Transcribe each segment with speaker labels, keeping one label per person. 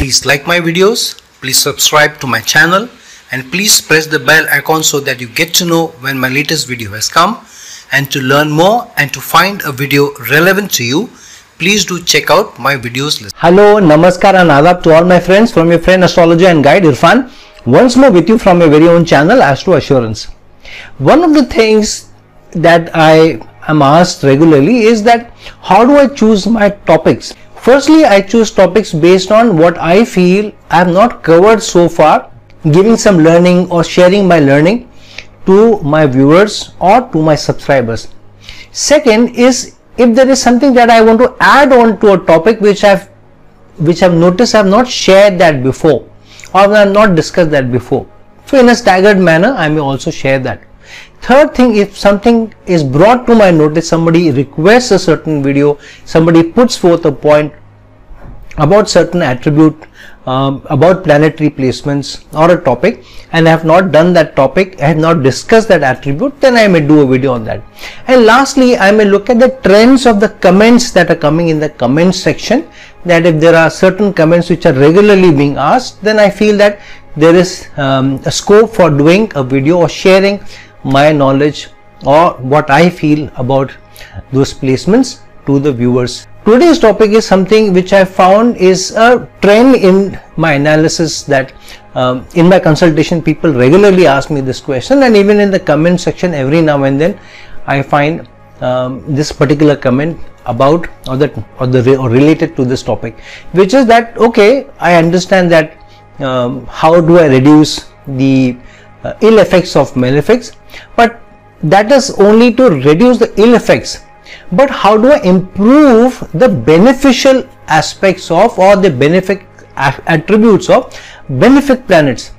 Speaker 1: Please like my videos, please subscribe to my channel, and please press the bell icon so that you get to know when my latest video has come. And to learn more and to find a video relevant to you, please do check out my videos list.
Speaker 2: Hello, namaskar and adab to all my friends from your friend astrologer and guide Irfan. Once more with you from your very own channel Astro Assurance. One of the things that I am asked regularly is that how do I choose my topics? Firstly, I choose topics based on what I feel I have not covered so far, giving some learning or sharing my learning to my viewers or to my subscribers. Second is if there is something that I want to add on to a topic which I've noticed I have not shared that before or I have not discussed that before. So in a staggered manner, I may also share that. Third thing, if something is brought to my notice, somebody requests a certain video, somebody puts forth a point about certain attribute, about planetary placements or a topic, and I have not done that topic, I have not discussed that attribute, then I may do a video on that. And lastly, I may look at the trends of the comments that are coming in the comment section, that if there are certain comments which are regularly being asked, then I feel that there is a scope for doing a video or sharing my knowledge or what I feel about those placements to the viewers. Today's topic is something which I found is a trend in my analysis, that in my consultation people regularly ask me this question, and even in the comment section every now and then I find this particular comment about or related to this topic, which is that okay, I understand that how do I reduce the ill effects of malefics, but that is only to reduce the ill effects. But how do I improve the beneficial aspects of or the benefic attributes of benefic planets?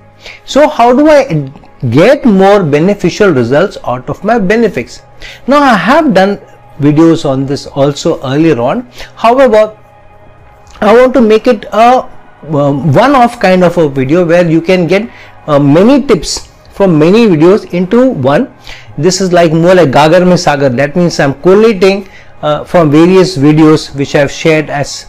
Speaker 2: So how do I get more beneficial results out of my benefics? Now I have done videos on this also earlier on. However, I want to make it a one-off kind of a video where you can get many tips from many videos into one. This is like more like Gagar mein Sagar. That means I'm collating from various videos which I have shared as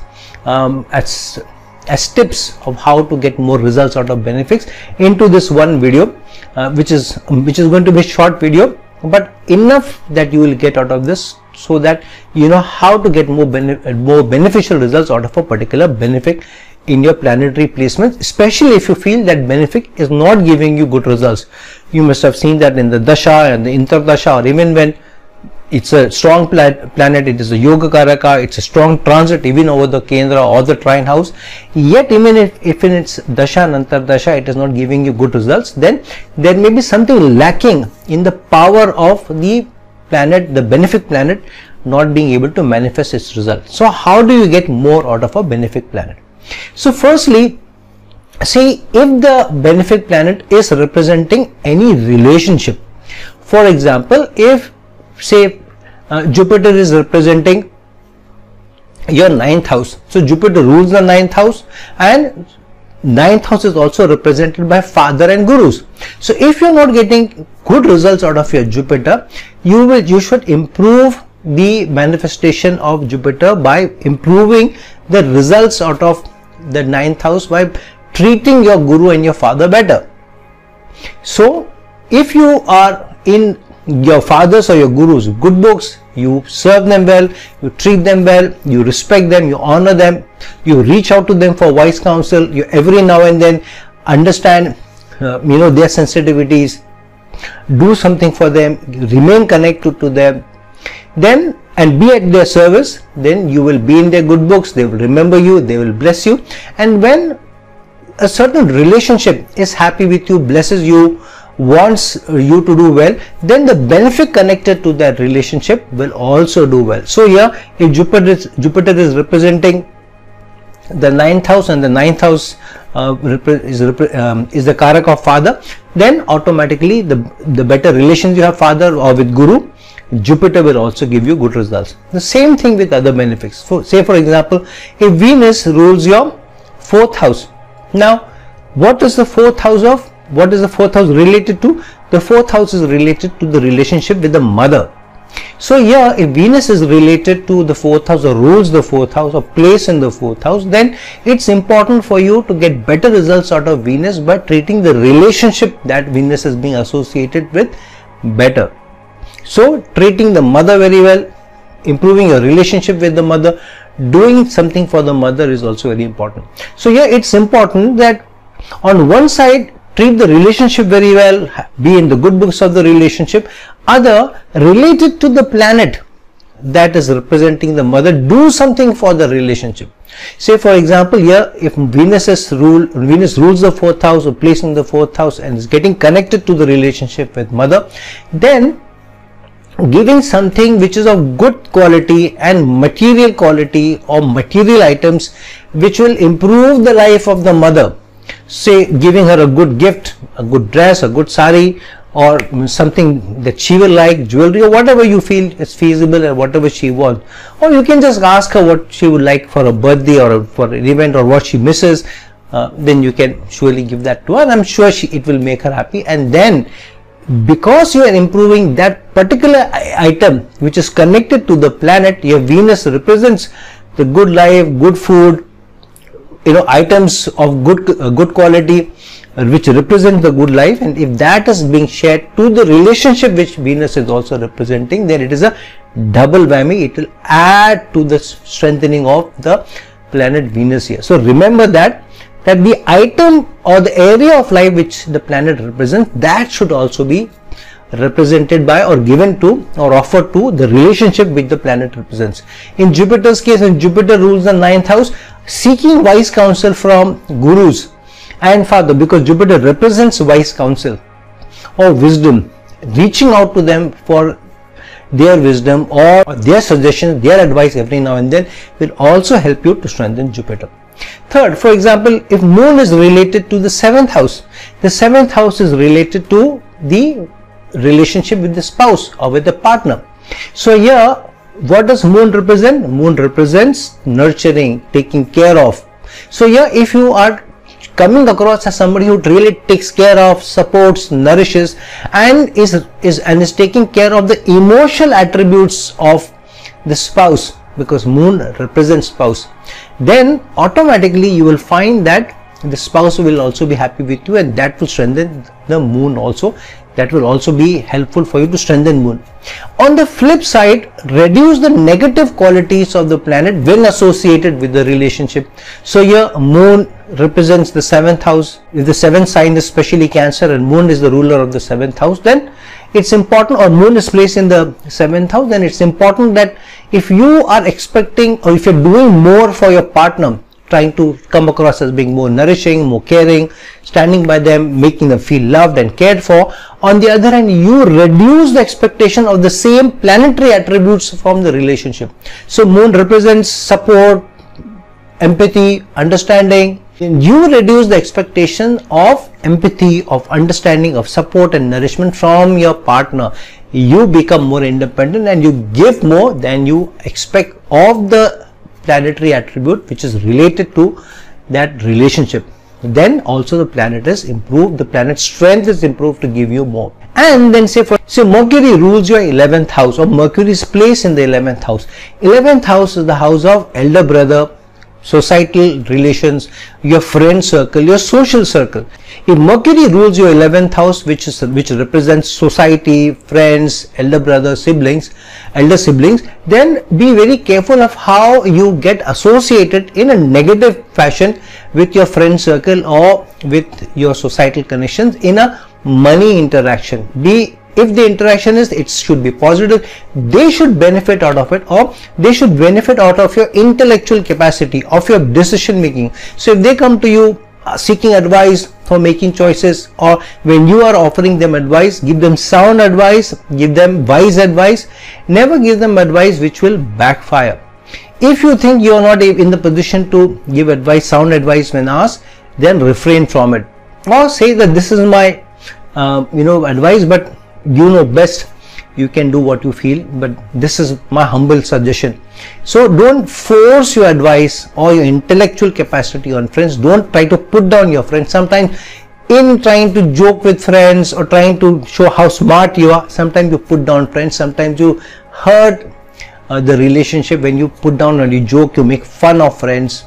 Speaker 2: tips of how to get more results out of benefics into this one video, which is going to be a short video, but enough that you will get out of this, so that you know how to get more beneficial results out of a particular benefic in your planetary placements, especially if you feel that benefic is not giving you good results. You must have seen that in the dasha and the interdasha, or even when it's a strong planet, it is a yoga karaka, it's a strong transit even over the kendra or the trine house, yet even if in its dasha and antardasha it is not giving you good results, then there may be something lacking in the power of the planet, the benefic planet, not being able to manifest its results. So how do you get more out of a benefic planet? So firstly, see if the benefic planet is representing any relationship. For example, if say Jupiter is representing your 9th house, so Jupiter rules the 9th house, and 9th house is also represented by father and gurus. So if you are not getting good results out of your Jupiter, you should improve the manifestation of Jupiter by improving the results out of the 9th house by treating your guru and your father better. So if you are in your father's or your guru's good books, you serve them well, you treat them well, you respect them, you honor them, you reach out to them for wise counsel, you every now and then understand their sensitivities, do something for them, remain connected to them, then and be at their service, then you will be in their good books, they will remember you, they will bless you. And when a certain relationship is happy with you, blesses you, wants you to do well, then the benefit connected to that relationship will also do well. So here, if Jupiter is representing the 9th house, and the 9th house is the karak of father, then automatically the better relations you have father or with guru, Jupiter will also give you good results. The same thing with other benefics. So say for example, if Venus rules your 4th house, now what is the 4th house of? What is the 4th house related to? The 4th house is related to the relationship with the mother. So here, if Venus is related to the 4th house or rules the 4th house or place in the 4th house, then it's important for you to get better results out of Venus by treating the relationship that Venus is being associated with better. So treating the mother very well, improving your relationship with the mother, doing something for the mother is also very important. So here it's important that on one side, treat the relationship very well, be in the good books of the relationship. Other, related to the planet that is representing the mother, do something for the relationship. Say for example, here if Venus rules the 4th house or place in the 4th house and is getting connected to the relationship with mother, then giving something which is of good quality and material quality or material items which will improve the life of the mother. Say giving her a good gift, a good dress, a good sari, or something that she will like, jewelry, or whatever you feel is feasible and whatever she wants. Or you can just ask her what she would like for a birthday or for an event or what she misses. Then you can surely give that to her, and I'm sure it will make her happy. And then because you are improving that particular item which is connected to the planet, your Venus represents the good life, good food, items of good quality which represent the good life, and if that is being shared to the relationship which Venus is also representing, then it is a double whammy. It will add to the strengthening of the planet Venus here. So remember that the item or the area of life which the planet represents, that should also be represented by or given to or offered to the relationship which the planet represents. In Jupiter's case, when Jupiter rules the 9th house, seeking wise counsel from gurus and father, because Jupiter represents wise counsel or wisdom, reaching out to them for their wisdom or their suggestions, their advice every now and then will also help you to strengthen Jupiter. Third, for example, if Moon is related to the 7th house, the 7th house is related to the relationship with the spouse or with the partner. So here, what does Moon represent? Moon represents nurturing, taking care of. So here, if you are coming across as somebody who really takes care of, supports, nourishes, and is taking care of the emotional attributes of the spouse, because Moon represents spouse, then automatically you will find that the spouse will also be happy with you, and that will strengthen the Moon also. That will also be helpful for you to strengthen Moon. On the flip side, reduce the negative qualities of the planet when associated with the relationship. So here Moon represents the 7th house. If the 7th sign is especially Cancer and Moon is the ruler of the 7th house, then it's important, or Moon is placed in the 7th house, then it's important that if you are expecting or if you're doing more for your partner, trying to come across as being more nourishing, more caring, standing by them, making them feel loved and cared for. On the other hand, you reduce the expectation of the same planetary attributes from the relationship. So Moon represents support, empathy, understanding. You reduce the expectation of empathy, of understanding, of support and nourishment from your partner. You become more independent and you give more than you expect of the planetary attribute which is related to that relationship. Then also the planet is improved, the planet's strength is improved to give you more. And then say Mercury rules your 11th house, or Mercury's place in the 11th house. 11th house is the house of elder brother, societal relations, your friend circle, your social circle. If Mercury rules your 11th house, which represents society, friends, elder brother, elder siblings, then be very careful of how you get associated in a negative fashion with your friend circle or with your societal connections in a money interaction. If the interaction it should be positive, they should benefit out of it, or they should benefit out of your intellectual capacity, of your decision making. So if they come to you seeking advice for making choices, or when you are offering them advice, give them sound advice, give them wise advice. Never give them advice which will backfire. If you think you are not in the position to give advice, sound advice when asked, then refrain from it, or say that this is my advice, but you know best, you can do what you feel, but this is my humble suggestion. So don't force your advice or your intellectual capacity on friends. Don't try to put down your friends. Sometimes in trying to joke with friends or trying to show how smart you are, sometimes you put down friends, sometimes you hurt the relationship when you put down or you joke, you make fun of friends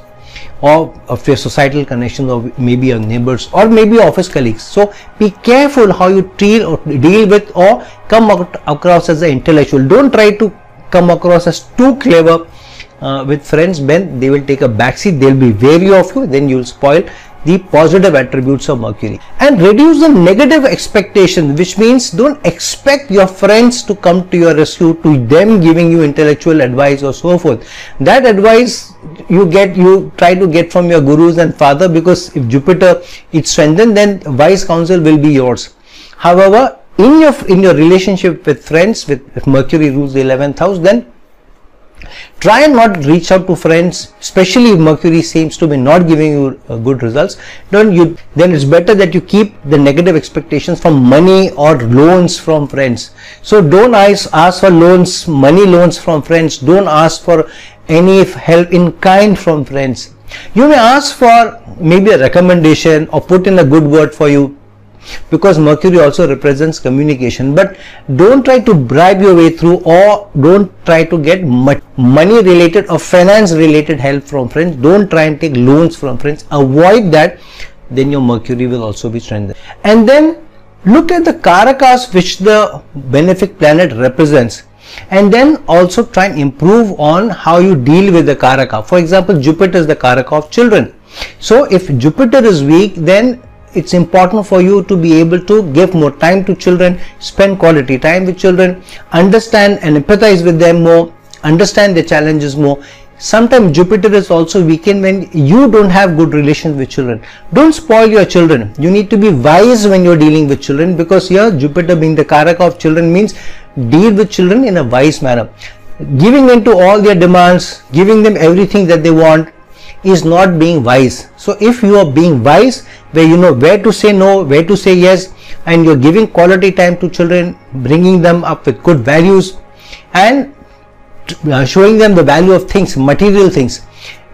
Speaker 2: or of your societal connections, or maybe your neighbors, or maybe office colleagues. So be careful how you treat or deal with or come across as an intellectual. Don't try to come across as too clever with friends. Then they will take a backseat, they'll be wary of you, then you'll spoil the positive attributes of Mercury. And reduce the negative expectations, which means don't expect your friends to come to your rescue, to them giving you intellectual advice or so forth. That advice you try to get from your gurus and father, because if Jupiter is strengthened, then wise counsel will be yours. However, in your relationship with friends, if Mercury rules the 11th house, then try and not reach out to friends, especially if Mercury seems to be not giving you good results. Then it's better that you keep the negative expectations from money or loans from friends. So don't ask for loans, money loans from friends. Don't ask for any help in kind from friends. You may ask for maybe a recommendation or put in a good word for you, because Mercury also represents communication, but don't try to bribe your way through, or don't try to get money related or finance related help from friends. Don't try and take loans from friends. Avoid that. Then your Mercury will also be strengthened. And then look at the karakas which the benefic planet represents, and then also try and improve on how you deal with the karaka. For example, Jupiter is the karaka of children. So if Jupiter is weak, then it's important for you to be able to give more time to children, spend quality time with children, understand and empathize with them more, understand their challenges more. Sometimes Jupiter is also weakened when you don't have good relations with children. Don't spoil your children. You need to be wise when you're dealing with children, because here Jupiter being the karaka of children means deal with children in a wise manner. Giving in to all their demands, giving them everything that they want, is not being wise. So if you are being wise, where you know where to say no, where to say yes, and you're giving quality time to children, bringing them up with good values and showing them the value of things, material things,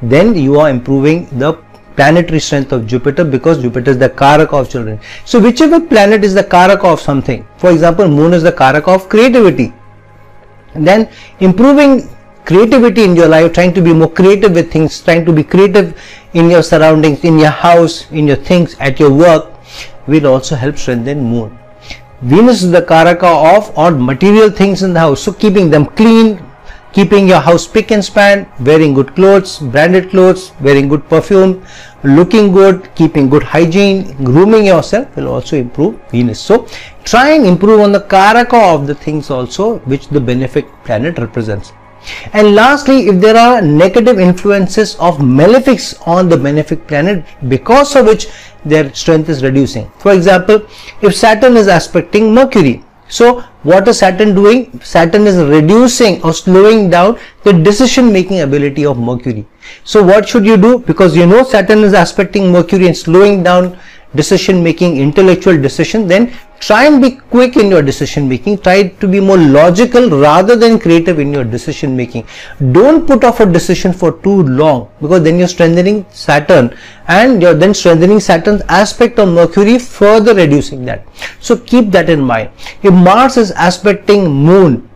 Speaker 2: then you are improving the planetary strength of Jupiter, because Jupiter is the karaka of children. So whichever planet is the karaka of something, for example, Moon is the karaka of creativity, then improving creativity in your life, trying to be more creative with things, trying to be creative in your surroundings, in your house, in your things, at your work, will also help strengthen Moon. Venus is the karaka of or material things in the house, so keeping them clean, keeping your house spick and span, wearing good clothes, branded clothes, wearing good perfume, looking good, keeping good hygiene, grooming yourself will also improve Venus. So try and improve on the karaka of the things also which the benefic planet represents. And lastly, if there are negative influences of malefics on the benefic planet, because of which their strength is reducing. For example, if Saturn is aspecting Mercury, so what is Saturn doing? Saturn is reducing or slowing down the decision making ability of Mercury. So what should you do? Because you know Saturn is aspecting Mercury and slowing down decision making, intellectual decision, then try and be quick in your decision making. Try to be more logical rather than creative in your decision making. Don't put off a decision for too long, because then you're strengthening Saturn, and you're then strengthening Saturn's aspect of Mercury, further reducing that. So keep that in mind. If Mars is aspecting Moon,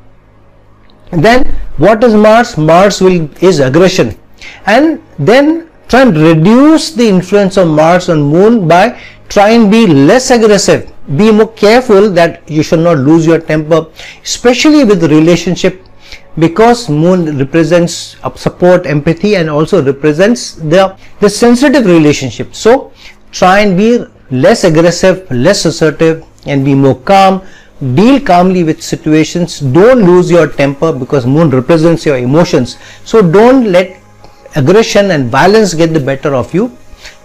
Speaker 2: then what is Mars? Mars is aggression, and then try and reduce the influence of Mars on Moon by trying to be less aggressive. Be more careful that you should not lose your temper, especially with the relationship, because Moon represents support, empathy, and also represents the sensitive relationship. So try and be less aggressive, less assertive, and be more calm. Deal calmly with situations. Don't lose your temper, because Moon represents your emotions. So don't let aggression and violence get the better of you.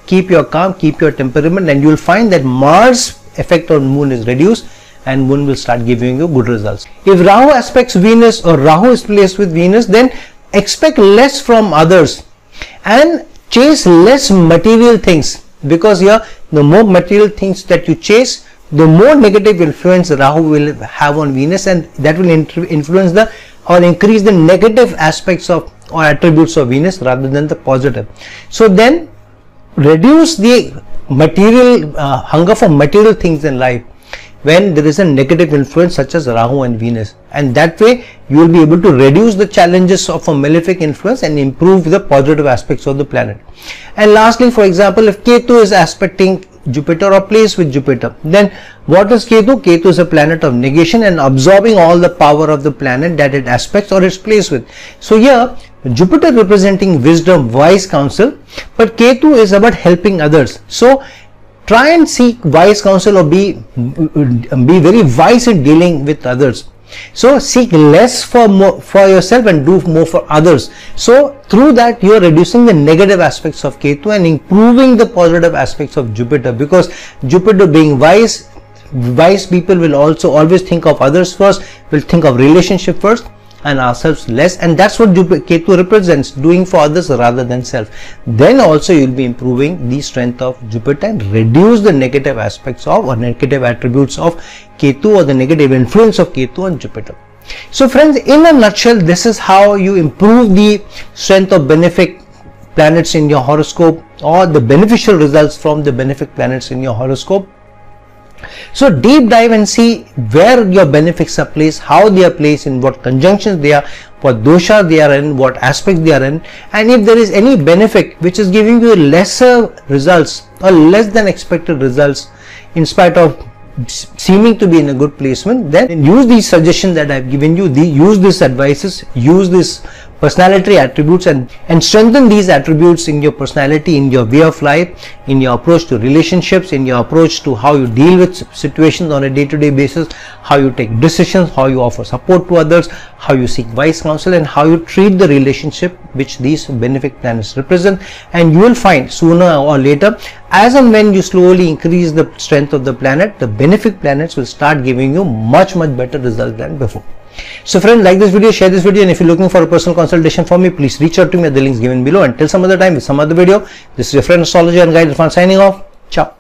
Speaker 2: Keep your calm, keep your temperament, and you will find that Mars effect on Moon is reduced and Moon will start giving you good results. If Rahu aspects Venus or Rahu is placed with Venus, then expect less from others and chase less material things, because here the more material things that you chase, the more negative influence Rahu will have on Venus, and that will influence or increase the negative aspects of or attributes of Venus rather than the positive. So then reduce the material hunger for material things in life. when there is a negative influence such as Rahu and Venus, and that way you will be able to reduce the challenges of a malefic influence and improve the positive aspects of the planet. And lastly, for example, if Ketu is aspecting Jupiter or placed with Jupiter, then what is Ketu? Ketu is a planet of negation and absorbing all the power of the planet that it aspects or is placed with. So here Jupiter representing wisdom, wise counsel, but Ketu is about helping others. So try and seek wise counsel or be very wise in dealing with others. So seek less for yourself and do more for others. So through that you are reducing the negative aspects of Ketu and improving the positive aspects of Jupiter, because Jupiter being wise people will also always think of others first, will think of relationship first and ourselves less, and that's what Ketu represents, doing for others rather than self. Then also you will be improving the strength of Jupiter and reduce the negative aspects of or negative attributes of Ketu or the negative influence of Ketu on Jupiter. So friends, in a nutshell, this is how you improve the strength of benefic planets in your horoscope, or the beneficial results from the benefic planets in your horoscope. So deep dive and see where your benefics are placed, how they are placed, in what conjunctions they are, what dosha they are in, what aspects they are in, and if there is any benefic which is giving you lesser results or less than expected results in spite of seeming to be in a good placement, then use these suggestions that I have given you, use these advices, use these personality attributes and strengthen these attributes in your personality, in your way of life, in your approach to relationships, in your approach to how you deal with situations on a day-to-day basis, how you take decisions, how you offer support to others, how you seek wise counsel, and how you treat the relationship which these benefic planets represent. And you will find sooner or later, as and when you slowly increase the strength of the planet, the benefic planets will start giving you much better results than before. So friends, like this video, share this video, and if you're looking for a personal consultation from me, please reach out to me at the links given below. Until some other time with some other video, this is your friend astrologer and guide Irfan signing off. Ciao.